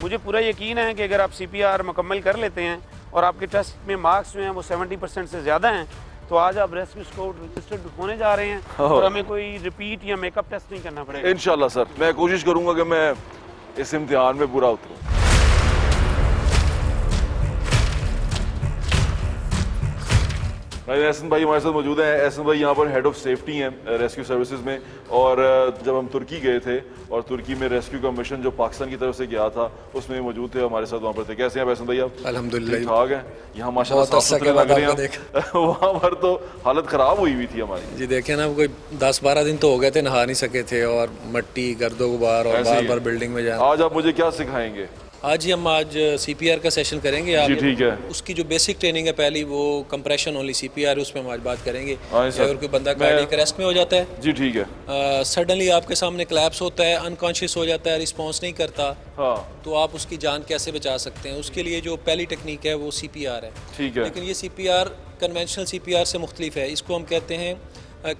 मुझे पूरा यकीन है कि अगर आप CPR मुकम्मल कर लेते हैं और आपके टेस्ट में मार्क्स जो हैं वो 70% से ज़्यादा हैं तो आज आप रेस्क्यू स्क्वाड रजिस्टर्ड होने जा रहे हैं और हमें कोई रिपीट या मेकअप टेस्ट नहीं करना पड़ेगा। इंशाल्लाह सर, मैं कोशिश करूंगा कि मैं इस इम्तिहान में पूरा उतरूं। एहसन भाई हमारे साथ मौजूद हैं। एहसन भाई यहाँ पर हेड ऑफ सेफ्टी हैं रेस्क्यू सर्विसेज में, और जब हम तुर्की गए थे और तुर्की में रेस्क्यू का मिशन जो पाकिस्तान की तरफ से गया था उसमें मौजूद थे, हमारे साथ वहाँ पर थे। कैसे हैं एहसन भाई आप? अल्हम्दुलिल्लाह ठीक ठाक हैं। यहाँ माशाल्लाह साफ सुथरे लग रहे हैं। वहाँ पर तो हालत ख़राब हुई हुई थी हमारी। जी देखिए ना, कोई 10-12 दिन तो हो गए थे, नहा नहीं सके थे और मट्टी गर्दो गुबार और बार बार बिल्डिंग में जाना। आज आप मुझे क्या सिखाएंगे? आज CPR का सेशन करेंगे। जी ठीक है। उसकी जो बेसिक ट्रेनिंग है पहली, वो कंप्रेशन ओनली CPR, उसमें हम आज बात करेंगे। अगर कोई बंदा कार्डियक अरेस्ट में हो जाता है, जी ठीक है, सडनली आपके सामने क्लैप्स होता है, अनकॉन्शियस हो जाता है, रिस्पॉन्स नहीं करता, हाँ, तो आप उसकी जान कैसे बचा सकते हैं? उसके लिए जो पहली टेक्निक है वो CPR है। ठीक है। लेकिन ये CPR कन्वेंशनल CPR से मुख्तलिफ है। इसको हम कहते हैं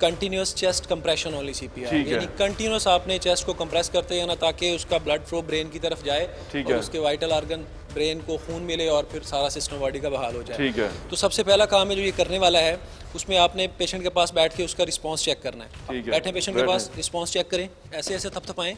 continuous chest compression only CPR, यानी कंटिन्यूस आपने चेस्ट को कंप्रेस करते हैं ना, ताकि उसका ब्लड फ्लो ब्रेन की तरफ जाए और उसके वाइटल ऑर्गन ब्रेन को खून मिले और फिर सारा सिस्टम बॉडी का बहाल हो जाए। ठीक है। तो सबसे पहला काम है जो ये करने वाला है, उसमें आपने पेशेंट के पास बैठ के उसका रिस्पॉन्स चेक करना है। बैठे पेशेंट के पास, रिस्पॉन्स चेक करें, ऐसे ऐसे थपथपाएं,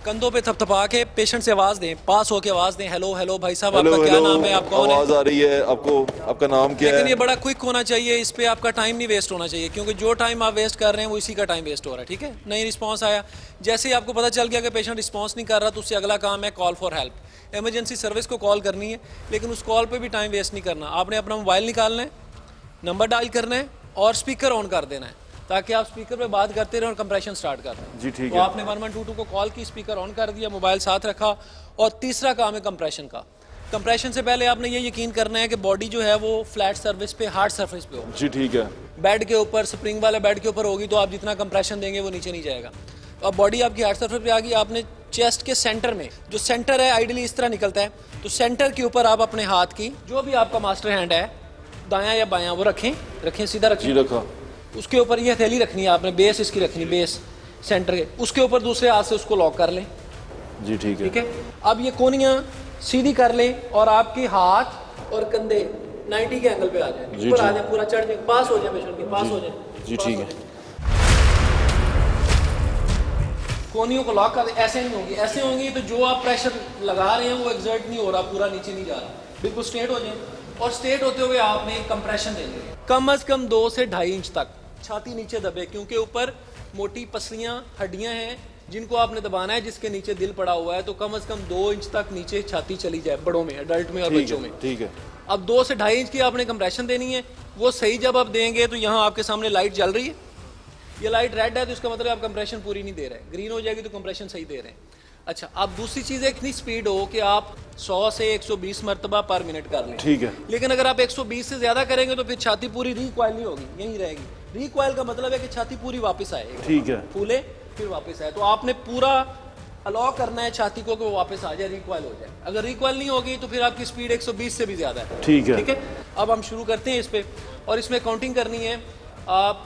कंधों पे थपथपा के पेशेंट से आवाज दें, पास होके आवाज दें, हेलो हेलो भाई साहब, आपका क्या नाम है, आप कौन है? आवाज आ रही है आपको, आपका नाम क्या है? लेकिन ये बड़ा क्विक होना चाहिए, इस पे आपका टाइम नहीं वेस्ट होना चाहिए, क्योंकि जो टाइम आप वेस्ट कर रहे हैं वो इसी का टाइम वेस्ट हो रहा है। ठीक है, नहीं रिस्पांस आया, जैसे ही आपको पता चल गया कि पेशेंट रिस्पांस नहीं कर रहा, तो उससे अगला काम है call for help. Emergency service को कॉल करनी है, लेकिन उस कॉल पर भी टाइम वेस्ट नहीं करना। आपने अपना मोबाइल निकालना है, नंबर डायल करना है और स्पीकर ऑन कर देना है, ताकि आप स्पीकर पे बात करते रहें और कंप्रेशन स्टार्ट कर दें। जी ठीक तो है। आपने 1122 को कॉल की, स्पीकर ऑन कर दिया, मोबाइल साथ रखा। और तीसरा काम है कंप्रेशन का। कंप्रेशन से पहले आपने ये यकीन करना है कि बॉडी जो है वो फ्लैट सर्विस पे, हार्ड सर्विस पे हो। जी ठीक है। बेड के ऊपर, स्प्रिंग वाले बेड के ऊपर होगी तो आप जितना कंप्रेशन देंगे वो नीचे नहीं जाएगा। तो अब बॉडी आपकी हार्ड सर्विस पे आ गई, आपने चेस्ट के सेंटर में, जो सेंटर है आइडियली इस तरह निकलता है, तो सेंटर के ऊपर आप अपने हाथ की, जो भी आपका मास्टर हैंड है, दायां या बायां, वो रखें सीधा रखें। जी रखा। उसके ऊपर ये हथेली रखनी है आपने, बेस इसकी रखनी, बेस सेंटर के, उसके ऊपर दूसरे हाथ से उसको लॉक कर लें। जी ठीक है। ठीक है, अब ये कोनियां सीधी कर लें और आपके हाथ और कंधे 90 के एंगल पे आ जाए, ऊपर आ जाए, पूरा चढ़ जाए, पास हो जाए पेशेंट के, पास हो जाए। जी ठीक है। कोनियों को लॉक कर दें, ऐसे नहीं होंगी, ऐसे होंगी तो जो आप प्रेशर लगा रहे हैं वो एग्जर्ट नहीं हो रहा, पूरा नीचे नहीं जा रहा, बिल्कुल स्ट्रेट हो जाए। और स्ट्रेट होते हुए आपने कंप्रेशन देंगे कम से कम 2 से 2.5 इंच तक, छाती नीचे दबे, क्योंकि ऊपर मोटी पसलियां, हड्डियां हैं जिनको आपने दबाना है, जिसके नीचे दिल पड़ा हुआ है, तो कम से कम 2 इंच तक नीचे छाती चली जाए, बड़ों में, अडल्ट में और बच्चों में। ठीक है। अब 2 से 2.5 इंच की आपने कंप्रेशन देनी है। वो सही जब आप देंगे तो यहाँ आपके सामने लाइट जल रही है, ये लाइट रेड है तो इसका मतलब आप कंप्रेशन पूरी नहीं दे रहे, ग्रीन हो जाएगी तो कंप्रेशन सही दे रहे हैं। अच्छा, अब दूसरी चीज़ है, इतनी स्पीड हो कि आप 100 से 120 मरतबा पर मिनट कर लें। ठीक है। लेकिन अगर आप 120 से ज़्यादा करेंगे तो फिर छाती पूरी रिकॉइल नहीं होगी, यहीं रहेगी। रिकॉइल का मतलब है कि छाती पूरी वापस आएगी, ठीक है, फूले फिर वापस आए। तो आपने पूरा अलाउ करना है छाती को कि वो वापस आ जाए, रिकॉइल हो जाए। अगर रिकॉइल नहीं होगी तो फिर आपकी स्पीड 120 से भी ज़्यादा है। ठीक है। ठीक है, अब हम शुरू करते हैं इस पर, और इसमें काउंटिंग करनी है। आप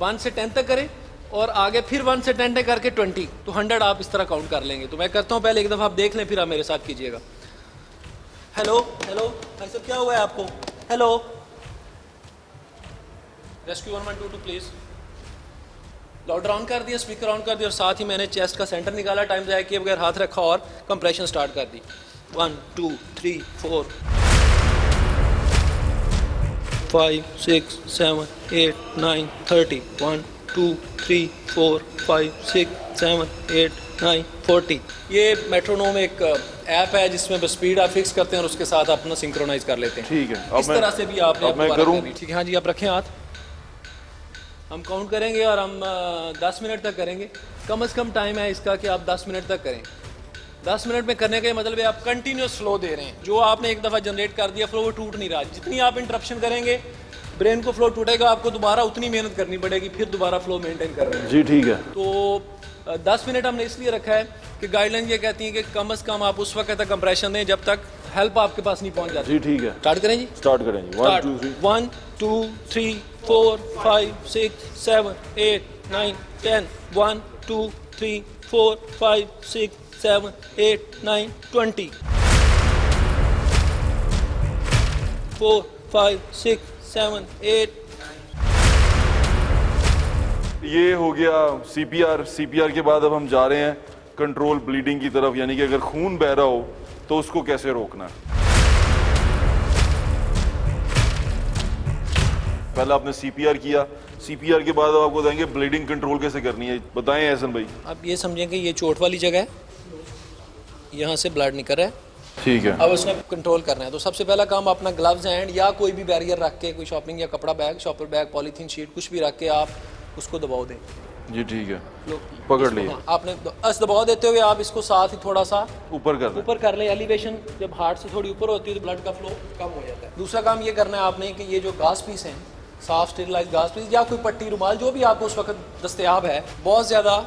1 से 10 तक करें और आगे फिर 1 से 10 तक करके 20 तो 100 आप इस तरह काउंट कर लेंगे। तो मैं करता हूँ, पहले एक दफ़ा आप देख लें, फिर आप मेरे साथ कीजिएगा। हेलो हेलो भाई साहब, क्या हुआ है आपको? Hello, rescue 1122 please. Louder on कर दिया, स्पीकर ऑन कर दिया, और साथ ही मैंने चेस्ट का सेंटर निकाला, टाइम ज़ाया किए बगैर हाथ रखा और कंप्रेशन स्टार्ट कर दी। 1 2 3 4 5 6 7 8 9 30 1 2 3 4 5 6 7 8 9 40। ये मेट्रोनोम एक ऐप है जिसमें बस स्पीड आप फिक्स करते हैं और उसके साथ अपना सिंक्रोनाइज कर लेते हैं। ठीक है। इस तरह से भी आपने मैं करूं? ठीक है, हाँ जी, आप रखें हाथ, हम काउंट करेंगे और हम 10 मिनट तक करेंगे। कम से कम टाइम है इसका कि आप 10 मिनट तक करें। 10 मिनट में करने का मतलब है आप कंटिन्यूस फ्लो दे रहे हैं। जो आपने एक दफ़ा जनरेट कर दिया फ्लो, वो टूट नहीं रहा। जितनी आप इंटरप्शन करेंगे ब्रेन को फ्लो टूटेगा, आपको दोबारा उतनी मेहनत करनी पड़ेगी, फिर दोबारा फ्लो मेंटेन करना है। जी ठीक है। तो 10 मिनट हमने इसलिए रखा है कि गाइडलाइन ये कहती है कि कम से कम आप उस वक्त तक कंप्रेशन दें जब तक हेल्प आपके पास नहीं पहुंच जाती। जी ठीक है। स्टार्ट करें जी, स्टार्ट करें जी। 1 2 3 1 2 3 4 5 6 7 8 9 10 1 2 3 4 5 6 7 8 9 20 4 5 6 7 8 ये हो गया सीपीआर के बाद अब हम जा रहे हैं कंट्रोल ब्लीडिंग की तरफ, यानी कि अगर खून बह रहा हो तो उसको कैसे रोकना है। पहले आपने सीपीआर किया, सीपीआर के बाद अब आपको बताएंगे ब्लीडिंग कंट्रोल कैसे करनी है। बताएं एहसन भाई। आप ये समझें कि ये चोट वाली जगह है, यहाँ से ब्लड निकल रहा है, ठीक है। अब उसने कंट्रोल करना है। तो सबसे पहला काम अपना ग्लव्स हैंड या कोई भी बैरियर रख के, कोई शॉपिंग या कपड़ा bag, shopper bag, polythene sheet कुछ भी रख के आप उसको दबाव दें। जी ठीक है, लो, पकड़ लिए। हाँ, आपने बस दबाव देते हुए आप इसको साथ ही थोड़ा सा ऊपर कर ले। एलिवेशन जब हार्ट से थोड़ी ऊपर होती है तो ब्लड का फ्लो कम हो जाता है। दूसरा काम ये करना है आपने कि ये जो घास पीस हैं, साफ स्टेरिलाइज घास पीस या कोई पट्टी रुमाल जो भी आपको उस वक्त दस्तयाब है, बहुत ज़्यादा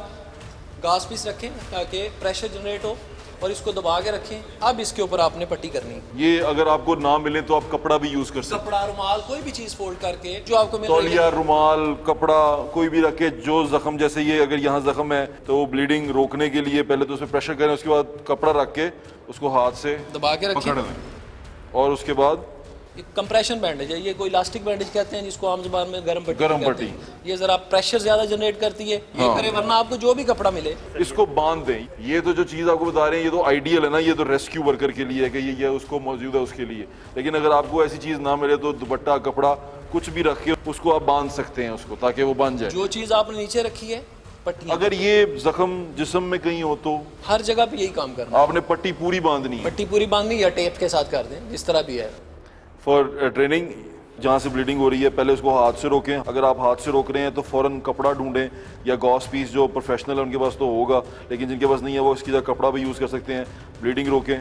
घास पीस रखें ताकि प्रेशर जनरेट हो और इसको दबा के रखें। अब इसके ऊपर आपने पट्टी करनी है। ये अगर आपको ना मिले तो आप कपड़ा भी यूज कर सकते हैं, कपड़ा, रुमाल, कोई भी चीज़ फोल्ड करके जो आपको मिल रही है। तौलिया, रुमाल, कपड़ा कोई भी रख के जो जख्म, जैसे ये अगर यहाँ जख्म है तो ब्लीडिंग रोकने के लिए पहले तो उसमें प्रेशर करें, उसके बाद कपड़ा रख के उसको हाथ से दबा के रखें। पकड़ लें और उसके बाद कंप्रेशन बैंडेज है, ये कोई इलास्टिक बैंडेज कहते हैं जिसको आम जुबान में गर्म पट्टी कहते हैं। ये जरा प्रेशर ज्यादा जनरेट करती है, ये करें, वरना आपको जो भी कपड़ा मिले इसको बांध दें। ये तो जो चीज़ आपको बता रहे हैं ये तो आइडियल है ना, ये तो रेस्क्यू वर्कर के लिए है कि ये उसको मौजूद है उसके लिए। लेकिन अगर आपको ऐसी चीज़ ना मिले तो दुपट्टा, कपड़ा कुछ भी रख के उसको आप बांध सकते हैं उसको, ताकि वो बन जाए। जो चीज़ आपने नीचे रखी है पट्टी, अगर ये जख्म जिस्म में कहीं हो तो हर जगह पे यही काम करना। आपने पट्टी पूरी बांधनी है, पट्टी पूरी बांधनी या टेप के साथ कर दें, जिस तरह भी है। For training. जहाँ से ब्लीडिंग हो रही है पहले उसको हाथ से रोकें। अगर आप हाथ से रोक रहे हैं तो फ़ौरन कपड़ा ढूंढें या गॉस पीस, जो प्रोफेशनल है उनके पास तो होगा, लेकिन जिनके पास नहीं है वो इसकी जगह कपड़ा भी यूज़ कर सकते हैं। ब्लीडिंग रोकें,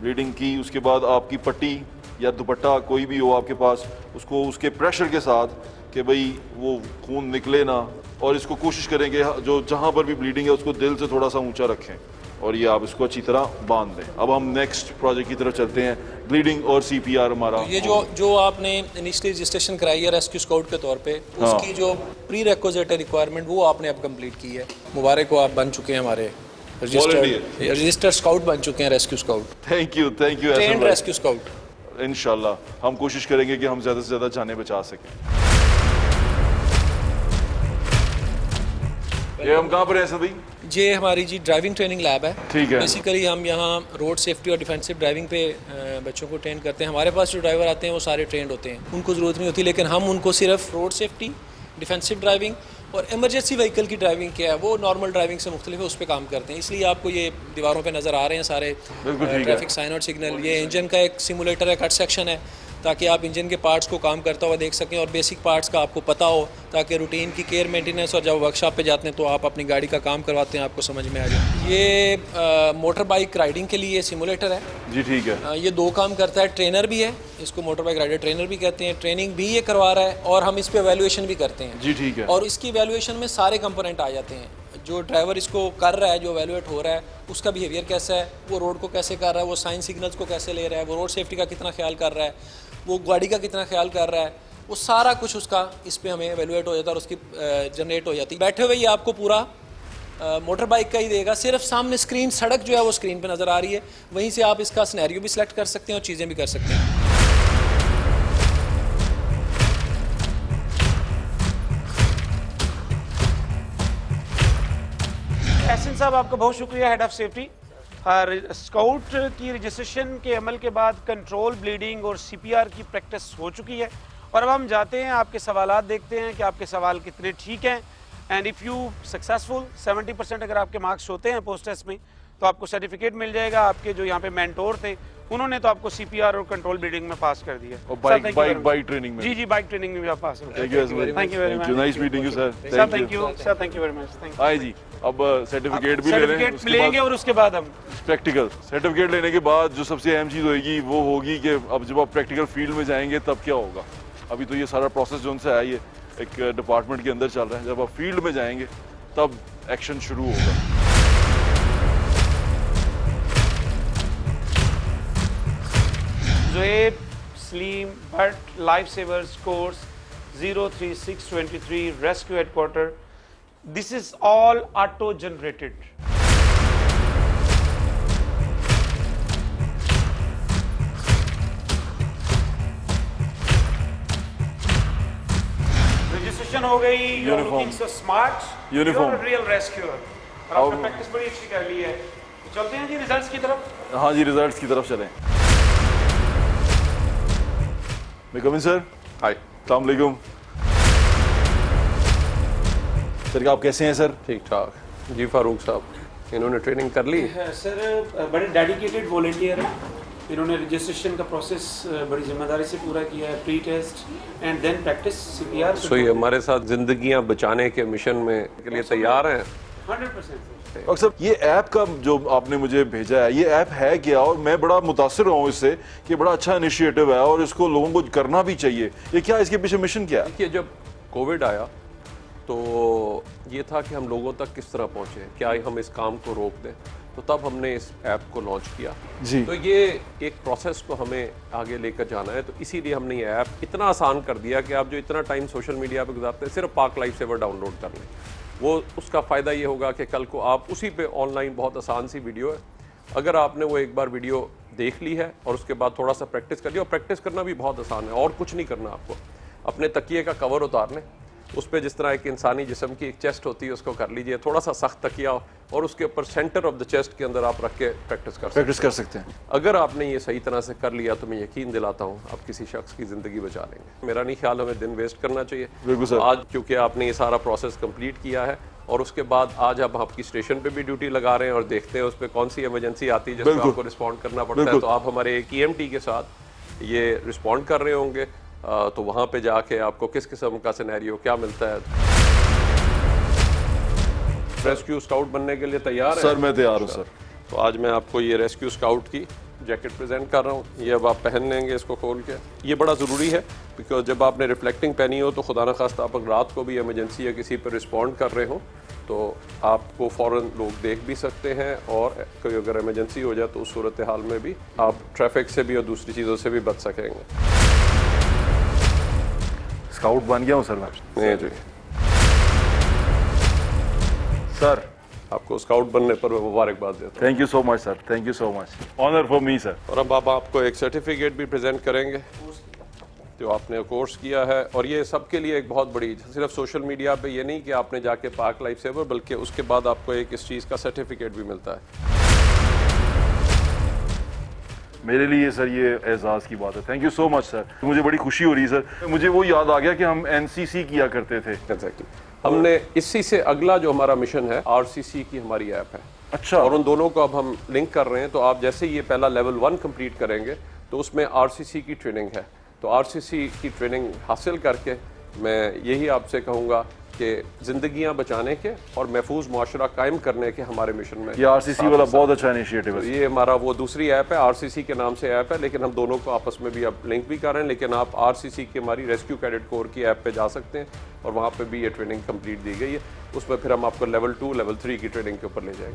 ब्लीडिंग की उसके बाद आपकी पट्टी या दुपट्टा कोई भी हो आपके पास, उसको उसके प्रेशर के साथ कि भाई वो खून निकले ना, और इसको कोशिश करें कि जो जहाँ पर भी ब्लीडिंग है उसको दिल से थोड़ा सा ऊँचा रखें और ये आप इसको अच्छी तरह बांध दें। अब हम नेक्स्ट प्रोजेक्ट की तरफ चलते हैं, ब्लीडिंग और सीपीआर हमारा। तो ये जो आपने इनिशियली रजिस्ट्रेशन कराई है रेस्क्यू स्काउट के तौर पे, उसकी जो प्री रिक्विजिट रिक्वायरमेंट वो आपने अब कंप्लीट की है। मुबारक हो, आप बन चुके हैं हमारे रजिस्टर्ड स्काउट, बन चुके हैं rescue scout. Thank you trend rescue scout. इंशाल्लाह हम कोशिश करेंगे कि हम ज़्यादा से ज़्यादा जानें बचा सकें। ये हम कहाँ पर हैं सभी? ये हमारी जी ड्राइविंग ट्रेनिंग लैब है। ठीक है। बेसिकली हम यहाँ रोड सेफ्टी और डिफेंसिव ड्राइविंग पे बच्चों को ट्रेन करते हैं। हमारे पास जो ड्राइवर आते हैं वो सारे ट्रेंड होते हैं, उनको ज़रूरत नहीं होती, लेकिन हम उनको सिर्फ रोड सेफ्टी, डिफेंसिव ड्राइविंग और इमरजेंसी व्हीकल की ड्राइविंग क्या है वो नॉर्मल ड्राइविंग से मुख्तलिफ है, उस पर काम करते हैं। इसलिए आपको ये दीवारों पे नज़र आ रहे हैं सारे ट्रैफिक साइन और सिग्नल। ये इंजन का एक सिमुलेटर है, कट सेक्शन है, ताकि आप इंजन के पार्ट्स को काम करता हुआ देख सकें और बेसिक पार्ट्स का आपको पता हो, ताकि रूटीन की केयर मेंटेनेंस, और जब वर्कशॉप पे जाते हैं तो आप अपनी गाड़ी का काम करवाते हैं आपको समझ में आ जाए। ये मोटर बाइक राइडिंग के लिए सिमुलेटर है जी, ठीक है। ये दो काम करता है, ट्रेनर भी है, इसको मोटर बाइक राइडर ट्रेनर भी कहते हैं, ट्रेनिंग भी ये करवा रहा है और हम इस पर वैल्यूएशन भी करते हैं। जी ठीक है। और इसकी वैल्यूएशन में सारे कंपोनेंट आ जाते हैं, जो ड्राइवर इसको कर रहा है, जो वैल्यूएट हो रहा है, उसका बिहेवियर कैसा है, वो रोड को कैसे कर रहा है, वो साइन सिग्नल्स को कैसे ले रहा है, वो रोड सेफ्टी का कितना ख्याल कर रहा है, वो गाड़ी का कितना ख्याल कर रहा है, वो सारा कुछ उसका इस पे हमें वैल्यूएट हो जाता है और उसकी जनरेट हो जाती है। बैठे हुए ये आपको पूरा मोटर बाइक का ही देगा, सिर्फ सामने स्क्रीन, सड़क जो है वो स्क्रीन पे नज़र आ रही है, वहीं से आप इसका सिनेरियो भी सिलेक्ट कर सकते हैं और चीज़ें भी कर सकते हैं। एहसन साहब, आपका बहुत शुक्रिया, हेड ऑफ सेफ्टी। स्काउट की रजिस्ट्रेशन के अमल के बाद कंट्रोल, ब्लीडिंग और सीपीआर की प्रैक्टिस हो चुकी है और अब हम जाते हैं आपके सवालात देखते हैं कि आपके सवाल कितने ठीक हैं। एंड इफ़ यू सक्सेसफुल 70% अगर आपके मार्क्स होते हैं पोस्ट टेस्ट में तो आपको सर्टिफिकेट मिल जाएगा। आपके जो यहाँ पे मेंटोर थे उन्होंने तो आपको सीपीआर और कंट्रोल ब्लीडिंग में पास कर दिया। और बाइक ट्रेनिंग में? जी, बाइक ट्रेनिंग में भी आप पास हो गए। Thank you very much. Nice meeting you sir. Sir thank you sir, thank you very much. Thank you ji. अब सर्टिफिकेट भी ले लेंगे और उसके बाद हम प्रैक्टिकल सर्टिफिकेट लेने के बाद जो सबसे अहम चीज़ होगी वो होगी कि अब जब आप प्रैक्टिकल फील्ड में जाएंगे तब क्या होगा। अभी तो ये सारा प्रोसेस जो उनसे है ये एक डिपार्टमेंट के अंदर चल रहा है, जब आप फील्ड में जाएंगे तब एक्शन शुरू होगा। Zuaib Salim Bhatt, life savers course 03623 rescue headquarter, This is all auto generated. Registration हो गई, you're Uniform. looking so smart, Uniform. you're a real rescuer. और आपने प्रैक्टिस बड़ी अच्छी कर ली है। तो चलते हैं जी रिजल्ट्स की तरफ। हाँ जी, रिजल्ट्स की तरफ चलें। मैं कम इन सर। हाय, अस्सलाम वालेकुम। सर आप कैसे हैं सर? ठीक ठाक। जी फारूक साहब, इन्होंने ट्रेनिंग कर ली? सर बड़े डेडिकेटेड वॉलंटियर हैं। इन्होंने रजिस्ट्रेशन का प्रोसेस बड़ी जिम्मेदारी से पूरा किया है, pre test and then practice CPR। So ये हमारे साथ जिंदगियां बचाने के मिशन में के लिए तैयार हैं। 100%। डॉक्टर साहब, ये ऐप का जो आपने मुझे भेजा है, ये ऐप है क्या? और मैं बड़ा मुतासिर हूँ इससे कि बड़ा अच्छा इनिशिएटिव है और इसको लोगों को करना भी चाहिए। ये क्या, इसके पीछे मिशन क्या है? देखिए, जब कोविड आया तो ये था कि हम लोगों तक किस तरह पहुँचे, क्या हम इस काम को रोक दें, तो तब हमने इस ऐप को लॉन्च किया। जी। तो ये एक प्रोसेस को हमें आगे लेकर जाना है, तो इसीलिए हमने ये ऐप इतना आसान कर दिया कि आप जो इतना टाइम सोशल मीडिया पे गुजारते हैं, सिर्फ पाक लाइफ सेवर डाउनलोड कर लें। वो उसका फ़ायदा ये होगा कि कल को आप उसी पे ऑनलाइन, बहुत आसान सी वीडियो है, अगर आपने वो एक बार वीडियो देख ली है और उसके बाद थोड़ा सा प्रैक्टिस कर लिया, और प्रैक्टिस करना भी बहुत आसान है और कुछ नहीं करना आपको। अपने तकिए का कवर उतार लें, उस पर जिस तरह एक इंसानी जिस्म की एक चेस्ट होती है उसको कर लीजिए, थोड़ा सा सख्त तकिया, और उसके ऊपर सेंटर ऑफ द चेस्ट के अंदर आप रख के प्रैक्टिस कर सकते हैं। अगर आपने ये सही तरह से कर लिया तो मैं यकीन दिलाता हूँ आप किसी शख्स की ज़िंदगी बचा लेंगे। मेरा नहीं ख्याल हमें दिन वेस्ट करना चाहिए। बिल्कुल सर। आज क्योंकि आपने ये सारा प्रोसेस कंप्लीट किया है और उसके बाद आज आप आपकी स्टेशन पे भी ड्यूटी लगा रहे हैं और देखते हैं उस पर कौन सी इमरजेंसी आती है जिसमें आपको रिस्पॉन्ड करना पड़ता है, तो आप हमारे एक EMT के साथ ये रिस्पॉन्ड कर रहे होंगे। तो वहाँ पे जाके आपको किस किस्म का सिनेरियो क्या मिलता है। रेस्क्यू स्काउट बनने के लिए तैयार है? सर मैं तैयार हूँ सर। तो आज मैं आपको ये रेस्क्यू स्काउट की जैकेट प्रेजेंट कर रहा हूँ। ये अब आप पहन लेंगे इसको खोल के। ये बड़ा ज़रूरी है बिकॉज जब आपने रिफ्लेक्टिंग पहनी हो तो खुदा न खास्ता आप रात को भी इमरजेंसी या किसी पर रिस्पॉन्ड कर रहे हो तो आपको फ़ौरन लोग देख भी सकते हैं, और कोई अगर इमरजेंसी हो जाए तो उस सूरत हाल में भी आप ट्रैफिक से भी और दूसरी चीज़ों से भी बच सकेंगे। स्काउट बन गया हूँ सर मैं। नहीं जी, सर आपको स्काउट बनने पर मैं मुबारकबाद देता हूँ। Thank you so much sir, thank you so much. Honour for me sir. और अब आप आपको एक सर्टिफिकेट भी प्रेजेंट करेंगे जो आपने कोर्स किया है, और ये सबके लिए एक बहुत बड़ी, सिर्फ सोशल मीडिया पे ये नहीं कि आपने जाके पाक लाइफ सेवर, बल्कि उसके बाद आपको एक इस चीज़ का सर्टिफिकेट भी मिलता है। मेरे लिए सर ये एजाज़ की बात है। Thank you so much sir, मुझे बड़ी खुशी हो रही है सर। मुझे वो याद आ गया कि हम NCC किया करते थे। एग्जैक्टली। हमने इसी से अगला जो हमारा मिशन है RCC की हमारी ऐप है। अच्छा। और उन दोनों को अब हम लिंक कर रहे हैं। तो आप जैसे ये पहला लेवल 1 कंप्लीट करेंगे तो उसमें RCC की ट्रेनिंग है। तो RCC की ट्रेनिंग हासिल करके मैं यही आपसे कहूँगा कि ज़िंदगियाँ बचाने के और महफूज माशरा कायम करने के हमारे मिशन में ये RCC वाला बहुत अच्छा इनिशिएटिव है। ये हमारा वो दूसरी ऐप है, RCC के नाम से ऐप है, लेकिन हम दोनों को आपस में भी अब लिंक भी कर रहे हैं। लेकिन आप RCC की हमारी रेस्क्यू कैडेट कोर की ऐप पे जा सकते हैं और वहाँ पे भी ये ट्रेनिंग कंप्लीट दी गई है। उसमें फिर हम आपको लेवल 2 लेवल 3 की ट्रेनिंग के ऊपर ले जाएंगे।